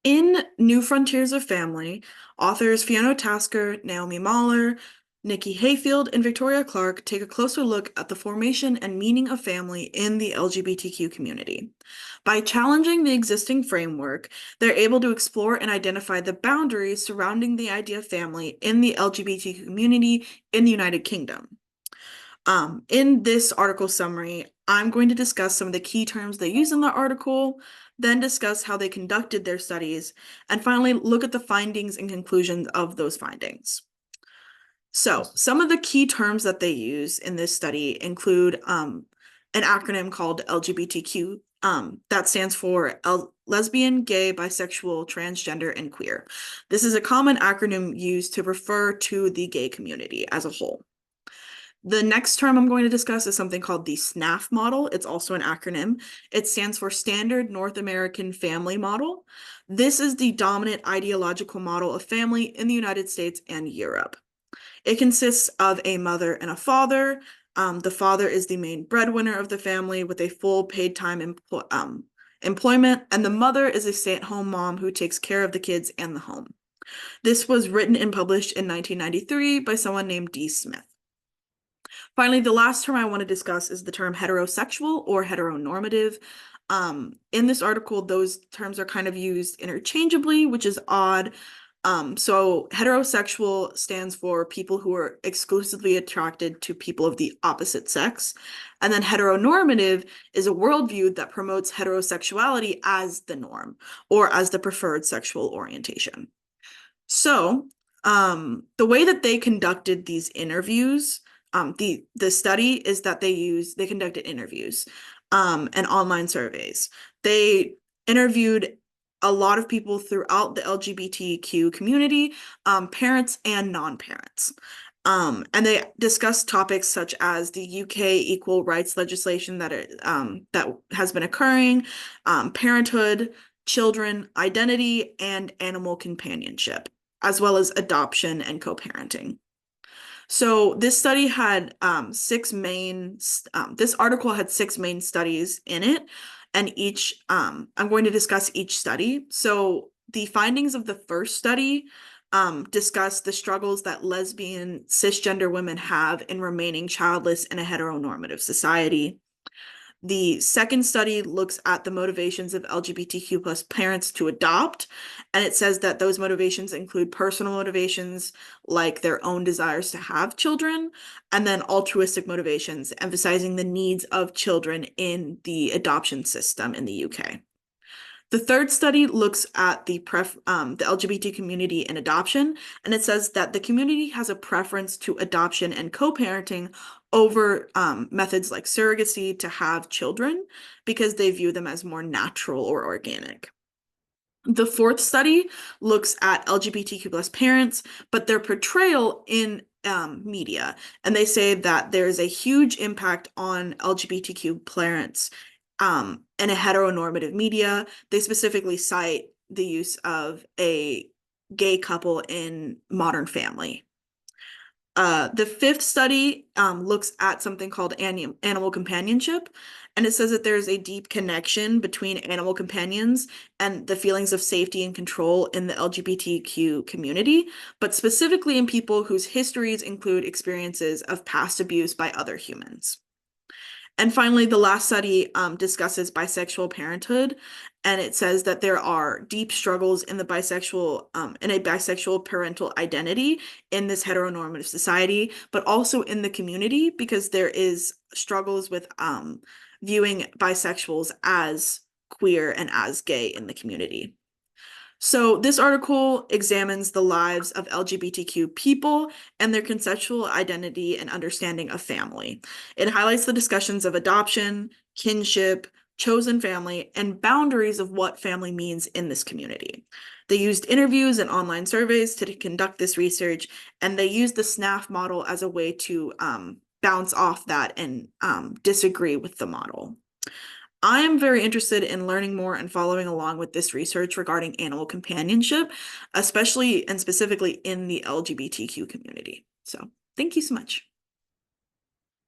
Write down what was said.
In New Frontiers of Family, authors Fiona Tasker, Naomi Mahler, Nikki Hayfield, and Victoria Clark take a closer look at the formation and meaning of family in the LGBTQ community. By challenging the existing framework, they're able to explore and identify the boundaries surrounding the idea of family in the LGBTQ community in the United Kingdom. In this article summary, I'm going to discuss some of the key terms they use in the article, then discuss how they conducted their studies, and finally look at the findings and conclusions of those findings. So, some of the key terms that they use in this study include an acronym called LGBTQ. That stands for lesbian, gay, bisexual, transgender, and queer. This is a common acronym used to refer to the gay community as a whole. The next term I'm going to discuss is something called the SNAF model. It's also an acronym. It stands for Standard North American Family Model. This is the dominant ideological model of family in the United States and Europe. It consists of a mother and a father. The father is the main breadwinner of the family with a full paid time employment, and the mother is a stay-at-home mom who takes care of the kids and the home. This was written and published in 1993 by someone named D. Smith. Finally, the last term I want to discuss is the term heterosexual or heteronormative. In this article, those terms are kind of used interchangeably, which is odd. So heterosexual stands for people who are exclusively attracted to people of the opposite sex. And then heteronormative is a worldview that promotes heterosexuality as the norm or as the preferred sexual orientation. So the way that they conducted these interviews, the study is that they conducted interviews and online surveys. They interviewed a lot of people throughout the LGBTQ community, parents and non-parents. And they discussed topics such as the UK equal rights legislation that has been occurring, parenthood, children, identity, and animal companionship, as well as adoption and co-parenting. So this study had this article had 6 main studies in it, and I'm going to discuss each study. So the findings of the first study discuss the struggles that lesbian cisgender women have in remaining childless in a heteronormative society. The second study looks at the motivations of LGBTQ plus parents to adopt, and it says that those motivations include personal motivations like their own desires to have children, and then altruistic motivations, emphasizing the needs of children in the adoption system in the UK. The third study looks at the LGBT community in adoption, and it says that the community has a preference to adoption and co-parenting over methods like surrogacy to have children because they view them as more natural or organic. The fourth study looks at LGBTQ plus parents, but their portrayal in media, and they say that there's a huge impact on LGBTQ parents in a heteronormative media. They specifically cite the use of a gay couple in Modern Family. The fifth study looks at something called animal companionship, and it says that there's a deep connection between animal companions and the feelings of safety and control in the LGBTQ community, but specifically in people whose histories include experiences of past abuse by other humans. And finally, the last study discusses bisexual parenthood, and it says that there are deep struggles in a bisexual parental identity in this heteronormative society, but also in the community because there is struggles with viewing bisexuals as queer and as gay in the community. So this article examines the lives of LGBTQ people and their conceptual identity and understanding of family. It highlights the discussions of adoption, kinship, chosen family, and boundaries of what family means in this community. They used interviews and online surveys to conduct this research, and they used the SNAF model as a way to bounce off that and disagree with the model. I am very interested in learning more and following along with this research regarding animal companionship, especially and specifically in the LGBTQ community. So thank you so much.